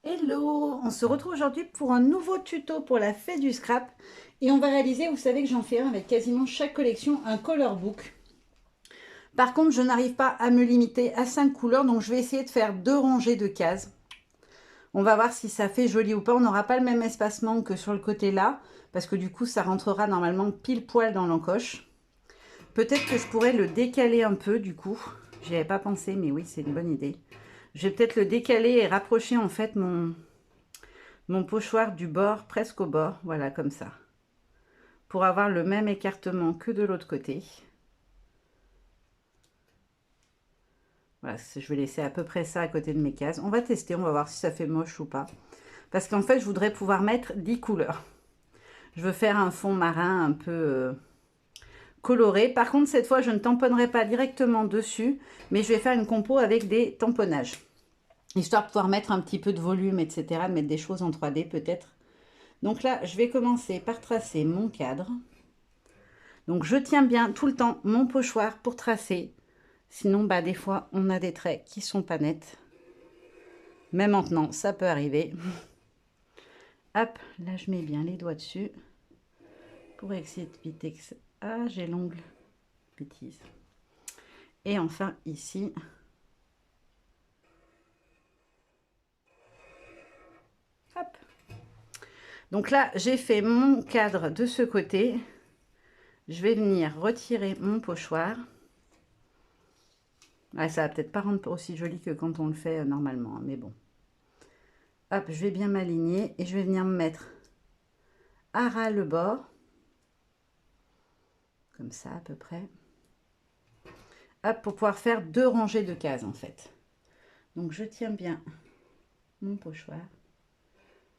Hello, on se retrouve aujourd'hui pour un nouveau tuto pour la fête du scrap et on va réaliser, vous savez que j'en fais un avec quasiment chaque collection, un color book. Par contre, je n'arrive pas à me limiter à 5 couleurs, donc je vais essayer de faire 2 rangées de cases. On va voir si ça fait joli ou pas. On n'aura pas le même espacement que sur le côté là, parce que du coup ça rentrera normalement pile poil dans l'encoche. Peut-être que je pourrais le décaler un peu du coup. J'y avais pas pensé, mais oui, c'est une bonne idée. Je vais peut-être le décaler et rapprocher en fait mon pochoir du bord, presque au bord, voilà comme ça, pour avoir le même écartement que de l'autre côté. Voilà, je vais laisser à peu près ça à côté de mes cases. On va tester, on va voir si ça fait moche ou pas. Parce qu'en fait, je voudrais pouvoir mettre 10 couleurs. Je veux faire un fond marin un peu coloré. Par contre, cette fois, je ne tamponnerai pas directement dessus, mais je vais faire une compo avec des tamponnages. Histoire de pouvoir mettre un petit peu de volume, etc. Mettre des choses en 3D peut-être. Donc là, je vais commencer par tracer mon cadre. Donc je tiens bien tout le temps mon pochoir pour tracer. Sinon, bah, des fois, on a des traits qui sont pas nets. Mais maintenant, ça peut arriver. Hop, là, je mets bien les doigts dessus. Pour éviter que... Ah, j'ai l'ongle. Bêtise. Et enfin, ici. Hop. Donc là, j'ai fait mon cadre de ce côté. Je vais venir retirer mon pochoir. Ouais, ça va peut-être pas rendre aussi joli que quand on le fait normalement, mais bon. Hop, je vais bien m'aligner et je vais venir me mettre à ras le bord. Comme ça à peu près. Hop, pour pouvoir faire 2 rangées de cases en fait. Donc je tiens bien mon pochoir.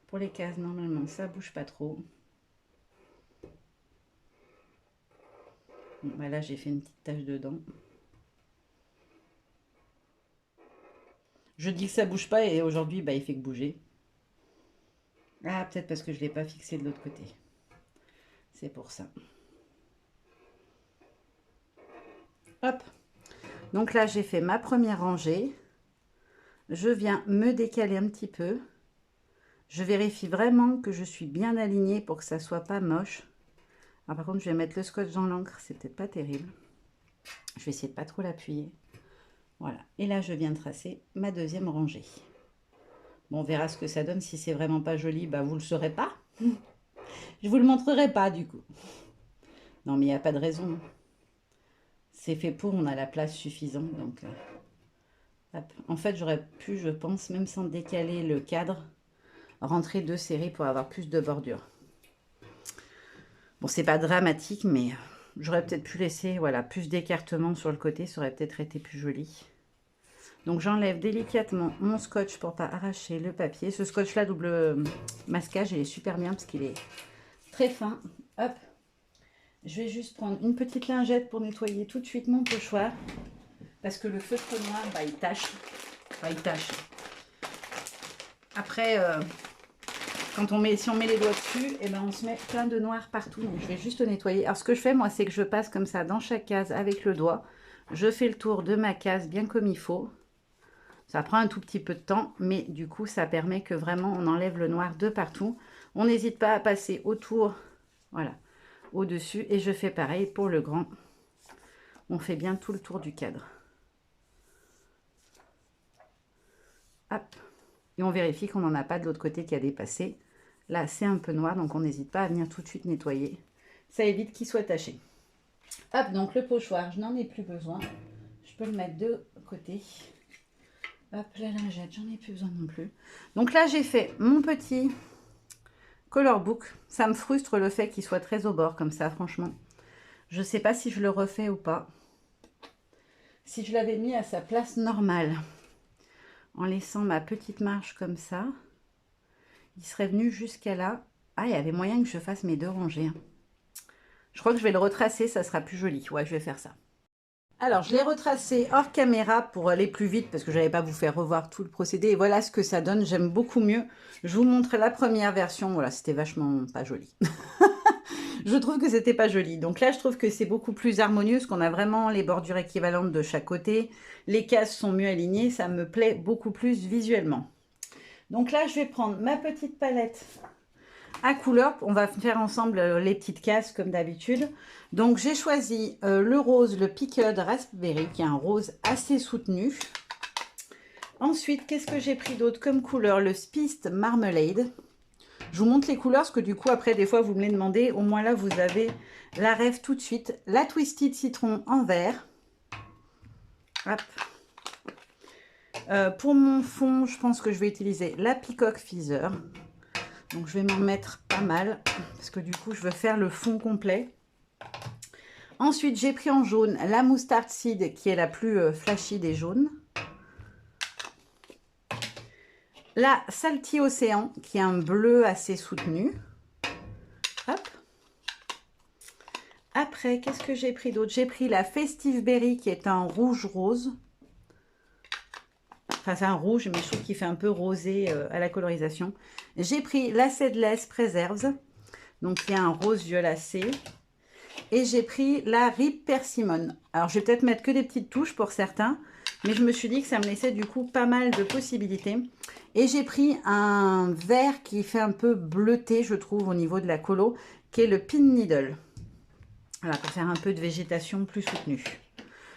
Pour les cases, normalement, ça bouge pas trop. Bon, bah là, j'ai fait une petite tache dedans. Je dis que ça bouge pas et aujourd'hui, bah, il fait que bouger. Ah, peut-être parce que je ne l'ai pas fixé de l'autre côté. C'est pour ça. Hop. Donc là, j'ai fait ma première rangée. Je viens me décaler un petit peu. Je vérifie vraiment que je suis bien alignée pour que ça soit pas moche. Alors, par contre, je vais mettre le scotch dans l'encre. C'est peut-être pas terrible. Je vais essayer de pas trop l'appuyer. Voilà. Et là, je viens tracer ma deuxième rangée. Bon, on verra ce que ça donne. Si c'est vraiment pas joli, bah, vous le saurez pas. Je vous le montrerai pas, du coup. Non, mais il n'y a pas de raison. C'est fait pour, on a la place suffisante. Donc, hop. En fait, j'aurais pu, je pense, même sans décaler le cadre, rentrer 2 séries pour avoir plus de bordure. Bon, c'est pas dramatique, mais j'aurais peut-être pu laisser voilà, plus d'écartement sur le côté. Ça aurait peut-être été plus joli. Donc j'enlève délicatement mon scotch pour pas arracher le papier. Ce scotch là double masquage, il est super bien parce qu'il est très fin. Hop, je vais juste prendre une petite lingette pour nettoyer tout de suite mon pochoir parce que le feutre noir, bah, il tâche. Enfin, il tâche. Après, si on met les doigts dessus, et ben on se met plein de noir partout. Donc je vais juste nettoyer. Alors ce que je fais moi, c'est que je passe comme ça dans chaque case avec le doigt. Je fais le tour de ma case bien comme il faut. Ça prend un tout petit peu de temps, mais du coup, ça permet que vraiment on enlève le noir de partout. On n'hésite pas à passer autour, voilà, au-dessus. Et je fais pareil pour le grand. On fait bien tout le tour du cadre. Hop. Et on vérifie qu'on n'en a pas de l'autre côté qui a dépassé. Là, c'est un peu noir, donc on n'hésite pas à venir tout de suite nettoyer. Ça évite qu'il soit taché. Hop, donc le pochoir, je n'en ai plus besoin. Je peux le mettre de côté. Hop, la lingette, j'en ai plus besoin non plus. Donc là, j'ai fait mon petit color book. Ça me frustre le fait qu'il soit très au bord comme ça, franchement. Je ne sais pas si je le refais ou pas. Si je l'avais mis à sa place normale, en laissant ma petite marge comme ça, il serait venu jusqu'à là. Ah, il y avait moyen que je fasse mes 2 rangées. Je crois que je vais le retracer, ça sera plus joli. Ouais, je vais faire ça. Alors, je l'ai retracé hors caméra pour aller plus vite parce que je n'allais pas vous faire revoir tout le procédé. Et voilà ce que ça donne. J'aime beaucoup mieux. Je vous montre la première version. Voilà, c'était vachement pas joli. Je trouve que c'était pas joli. Donc là, je trouve que c'est beaucoup plus harmonieux parce qu'on a vraiment les bordures équivalentes de chaque côté. Les cases sont mieux alignées. Ça me plaît beaucoup plus visuellement. Donc là, je vais prendre ma petite palette à couleurs. On va faire ensemble les petites cases comme d'habitude. Donc j'ai choisi le rose, le Pickled Raspberry, qui est un rose assez soutenu. Ensuite, qu'est-ce que j'ai pris d'autre comme couleur? Le Spiced Marmalade. Je vous montre les couleurs parce que du coup, après, des fois, vous me les demandez. Au moins là, vous avez la rêve tout de suite. La Twisted Citron en vert. Hop. Pour mon fond, je pense que je vais utiliser la Peacock Feather. Donc, je vais m'en mettre pas mal parce que du coup, je veux faire le fond complet. Ensuite, j'ai pris en jaune la Mustard Seed qui est la plus flashy des jaunes. La Salty Océan qui est un bleu assez soutenu. Hop. Après, qu'est-ce que j'ai pris d'autre? J'ai pris la Festive Berry qui est un rouge rose. Enfin, c'est un rouge, mais je trouve qu'il fait un peu rosé à la colorisation. J'ai pris la Seedless Preserves, donc il y a un rose violacé. Et j'ai pris la Rip Persimmon. Alors, je vais peut-être mettre que des petites touches pour certains, mais je me suis dit que ça me laissait du coup pas mal de possibilités. Et j'ai pris un vert qui fait un peu bleuté, je trouve, au niveau de la colo, qui est le Pin Needle. Voilà, pour faire un peu de végétation plus soutenue.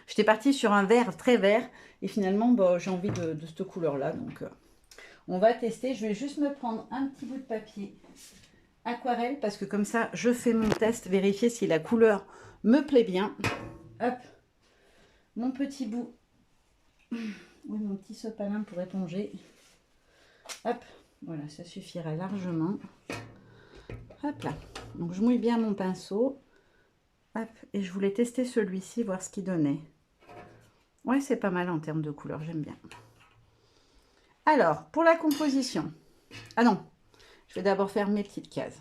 J'étais partie sur un vert très vert et finalement, bah, j'ai envie de cette couleur-là. Donc, on va tester. Je vais juste me prendre un petit bout de papier aquarelle parce que comme ça, je fais mon test, vérifier si la couleur me plaît bien. Hop, mon petit bout. Oui, mon petit sopalin pour éponger. Hop, voilà, ça suffira largement. Hop là. Donc, je mouille bien mon pinceau. Hop, et je voulais tester celui-ci, voir ce qu'il donnait. Ouais, c'est pas mal en termes de couleur, j'aime bien. Alors, pour la composition. Ah non, je vais d'abord faire mes petites cases.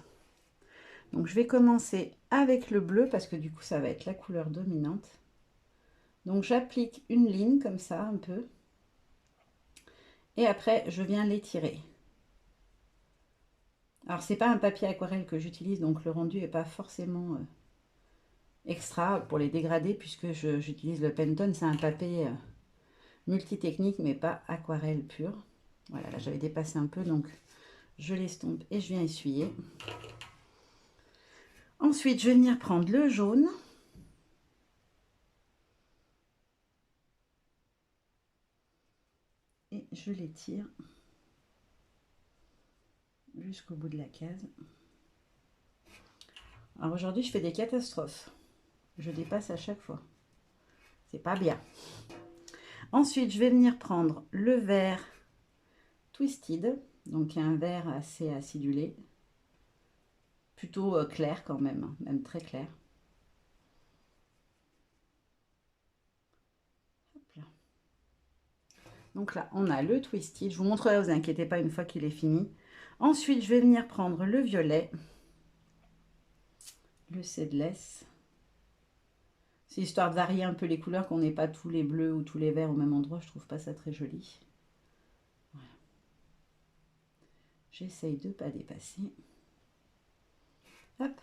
Donc, je vais commencer avec le bleu parce que du coup, ça va être la couleur dominante. Donc, j'applique une ligne comme ça, un peu. Et après, je viens l'étirer. Alors, c'est pas un papier aquarelle que j'utilise, donc le rendu n'est pas forcément extra pour les dégradés puisque j'utilise le Pantone. C'est un papier multitechnique, mais pas aquarelle pure. Voilà, là, j'avais dépassé un peu, donc je l'estompe et je viens essuyer. Ensuite, je vais venir prendre le jaune. Et je l'étire jusqu'au bout de la case. Alors aujourd'hui, je fais des catastrophes. Je dépasse à chaque fois. C'est pas bien. Ensuite, je vais venir prendre le vert Twisted. Donc, un vert assez acidulé. Plutôt clair quand même, hein, même très clair. Hop là. Donc là, on a le Twisted. Je vous montrerai, ne vous inquiétez pas, une fois qu'il est fini. Ensuite, je vais venir prendre le violet. Le Seedless. C'est histoire de varier un peu les couleurs, qu'on n'ait pas tous les bleus ou tous les verts au même endroit. Je trouve pas ça très joli. Voilà. J'essaye de ne pas dépasser. Hop.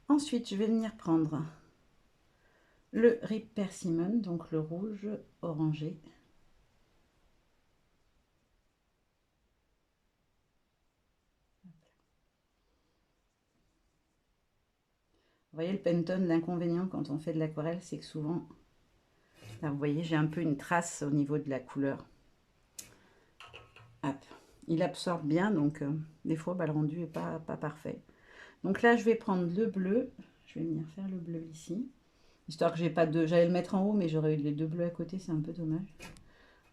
Ensuite, je vais venir prendre le Rip Persimmon, donc le rouge orangé. Vous voyez le Pantone, l'inconvénient quand on fait de l'aquarelle, c'est que souvent, là, vous voyez, j'ai un peu une trace au niveau de la couleur. Hop. Il absorbe bien, donc des fois, bah, le rendu n'est pas parfait. Donc là, je vais prendre le bleu. Je vais venir faire le bleu ici. Histoire que j'ai pas deux. J'allais le mettre en haut, mais j'aurais eu les deux bleus à côté, c'est un peu dommage.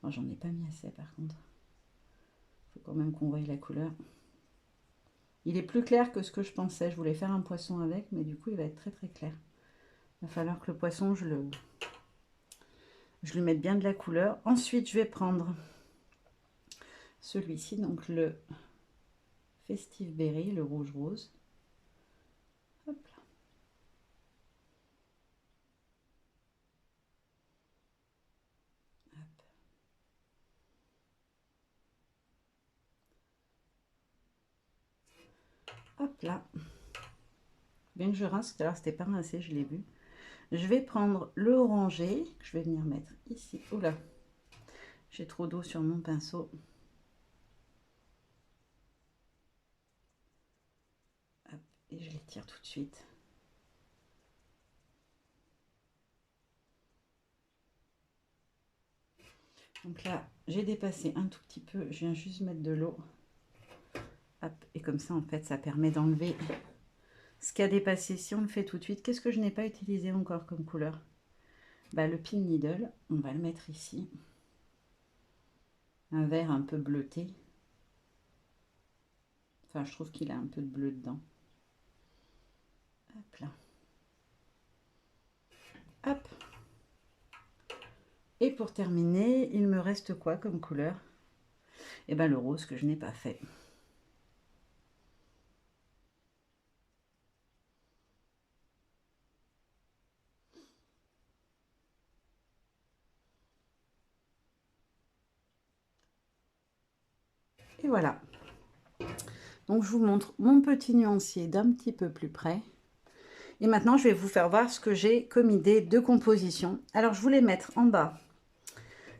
Bon, j'en ai pas mis assez par contre. Il faut quand même qu'on voie la couleur. Il est plus clair que ce que je pensais. Je voulais faire un poisson avec, mais du coup, il va être très très clair. Il va falloir que le poisson, je lui mette bien de la couleur. Ensuite, je vais prendre celui-ci, donc le Festive Berry, le rouge rose. Hop là. Hop là. Bien que je rince, tout à l'heure c'était pas rincé, je l'ai vu. Je vais prendre le orangé, que je vais venir mettre ici. Oh là, j'ai trop d'eau sur mon pinceau. Et je les tire tout de suite. Donc là, j'ai dépassé un tout petit peu. Je viens juste mettre de l'eau. Hop, et comme ça, en fait, ça permet d'enlever ce qui a dépassé. Si on le fait tout de suite, qu'est-ce que je n'ai pas utilisé encore comme couleur? Bah, le pin needle, on va le mettre ici. Un vert un peu bleuté. Enfin, je trouve qu'il a un peu de bleu dedans. Hop là. Hop. Et pour terminer, il me reste quoi comme couleur? Eh bien, le rose que je n'ai pas fait. Et voilà. Donc, je vous montre mon petit nuancier d'un petit peu plus près. Et maintenant, je vais vous faire voir ce que j'ai comme idée de composition. Alors, je voulais mettre en bas,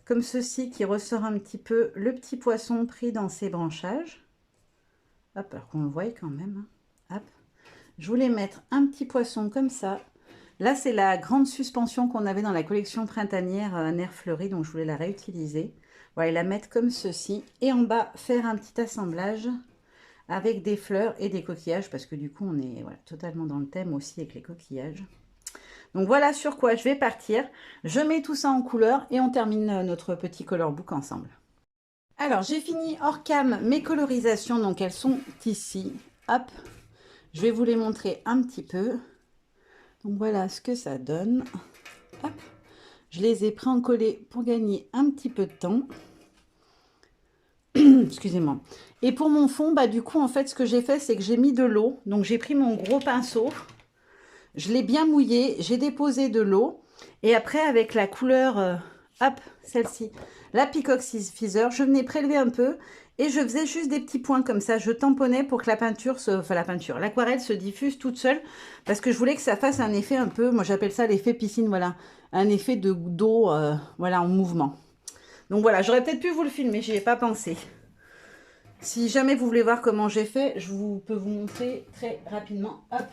comme ceci, qui ressort un petit peu le petit poisson pris dans ses branchages. Hop, alors qu'on le voit quand même. Hop. Je voulais mettre un petit poisson comme ça. Là, c'est la grande suspension qu'on avait dans la collection printanière Nerf Fleuri, donc je voulais la réutiliser. Voilà, la mettre comme ceci. Et en bas, faire un petit assemblage avec des fleurs et des coquillages, parce que du coup, on est voilà, totalement dans le thème aussi avec les coquillages. Donc voilà sur quoi je vais partir. Je mets tout ça en couleur et on termine notre petit color book ensemble. Alors, j'ai fini hors cam mes colorisations, donc elles sont ici. Hop, je vais vous les montrer un petit peu. Donc voilà ce que ça donne. Hop. Je les ai pré-encollés pour gagner un petit peu de temps. Excusez-moi. Et pour mon fond, bah du coup, en fait, ce que j'ai fait, c'est que j'ai mis de l'eau. Donc, j'ai pris mon gros pinceau. Je l'ai bien mouillé. J'ai déposé de l'eau. Et après, avec la couleur, hop, celle-ci, la Peacock Feather, je venais prélever un peu. Et je faisais juste des petits points comme ça. Je tamponnais pour que la peinture, l'aquarelle se diffuse toute seule. Parce que je voulais que ça fasse un effet un peu, moi j'appelle ça l'effet piscine, voilà. Un effet de d'eau, voilà, en mouvement. Donc voilà, j'aurais peut-être pu vous le filmer, j'y ai pas pensé. Si jamais vous voulez voir comment j'ai fait, peux vous montrer très rapidement. Hop,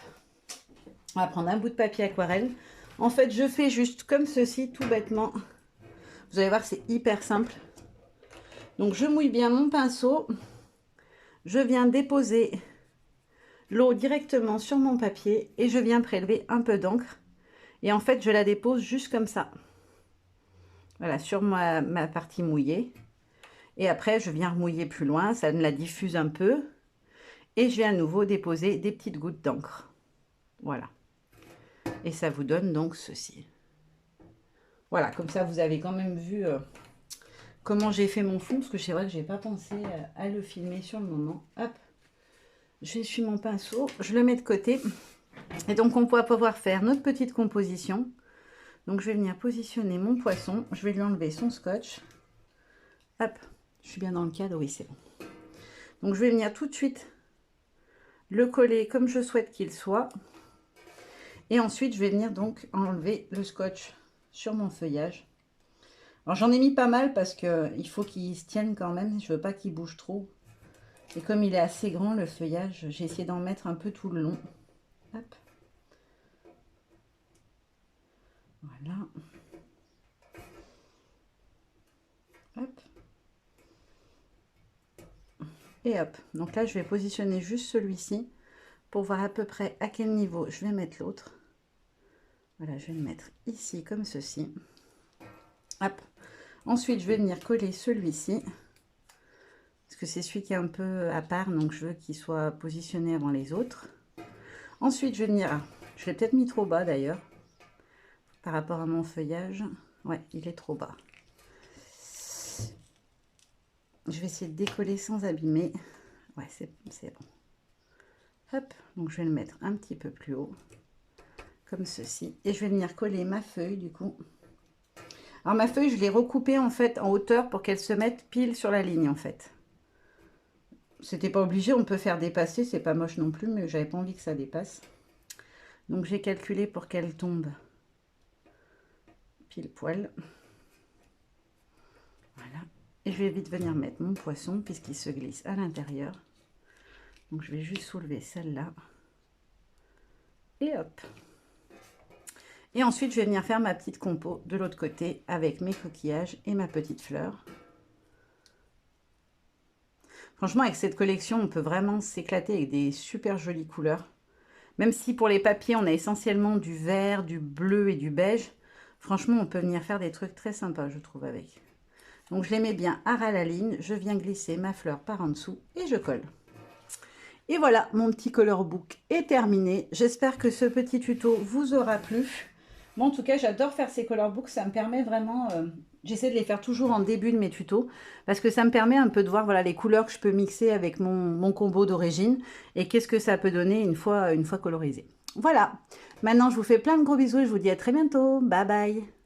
on va prendre un bout de papier aquarelle. En fait, je fais juste comme ceci, tout bêtement. Vous allez voir, c'est hyper simple. Donc, je mouille bien mon pinceau. Je viens déposer l'eau directement sur mon papier et je viens prélever un peu d'encre. Et en fait, je la dépose juste comme ça. Voilà, sur ma partie mouillée. Et après, je viens remouiller plus loin, ça me la diffuse un peu. Et je viens à nouveau déposer des petites gouttes d'encre. Voilà. Et ça vous donne donc ceci. Voilà, comme ça, vous avez quand même vu comment j'ai fait mon fond. Parce que c'est vrai que je n'ai pas pensé à le filmer sur le moment. Hop, j'essuie mon pinceau, je le mets de côté. Et donc, on va pouvoir faire notre petite composition. Donc, je vais venir positionner mon poisson. Je vais lui enlever son scotch. Hop, je suis bien dans le cadre, oui, c'est bon. Donc, je vais venir tout de suite le coller comme je souhaite qu'il soit. Et ensuite, je vais venir donc enlever le scotch sur mon feuillage. Alors, j'en ai mis pas mal parce qu'il faut qu'il se tienne quand même. Je veux pas qu'il bouge trop. Et comme il est assez grand, le feuillage, j'ai essayé d'en mettre un peu tout le long. Hop. Voilà. Hop. Et hop. Donc là, je vais positionner juste celui-ci pour voir à peu près à quel niveau je vais mettre l'autre. Voilà, je vais le mettre ici comme ceci. Hop. Ensuite, je vais venir coller celui-ci. Parce que c'est celui qui est un peu à part, donc je veux qu'il soit positionné avant les autres. Ensuite, je vais venir... Je l'ai peut-être mis trop bas d'ailleurs. Par rapport à mon feuillage. Ouais, il est trop bas. Je vais essayer de décoller sans abîmer. Ouais, c'est bon. Hop, donc je vais le mettre un petit peu plus haut. Comme ceci. Et je vais venir coller ma feuille du coup. Alors ma feuille, je l'ai recoupée en fait en hauteur pour qu'elle se mette pile sur la ligne en fait. C'était pas obligé, on peut faire dépasser, c'est pas moche non plus, mais j'avais pas envie que ça dépasse. Donc j'ai calculé pour qu'elle tombe pile poil. Voilà. Et je vais vite venir mettre mon poisson puisqu'il se glisse à l'intérieur. Donc je vais juste soulever celle-là. Et hop. Et ensuite, je vais venir faire ma petite compo de l'autre côté avec mes coquillages et ma petite fleur. Franchement, avec cette collection, on peut vraiment s'éclater avec des super jolies couleurs. Même si pour les papiers, on a essentiellement du vert, du bleu et du beige. Franchement, on peut venir faire des trucs très sympas, je trouve, avec. Donc, je les mets bien à ras la ligne. Je viens glisser ma fleur par en dessous et je colle. Et voilà, mon petit color book est terminé. J'espère que ce petit tuto vous aura plu. Moi, en tout cas, j'adore faire ces color books. Ça me permet vraiment... j'essaie de les faire toujours en début de mes tutos parce que ça me permet un peu de voir voilà, les couleurs que je peux mixer avec mon combo d'origine et qu'est-ce que ça peut donner une fois colorisé. Voilà. Maintenant, je vous fais plein de gros bisous et je vous dis à très bientôt. Bye bye.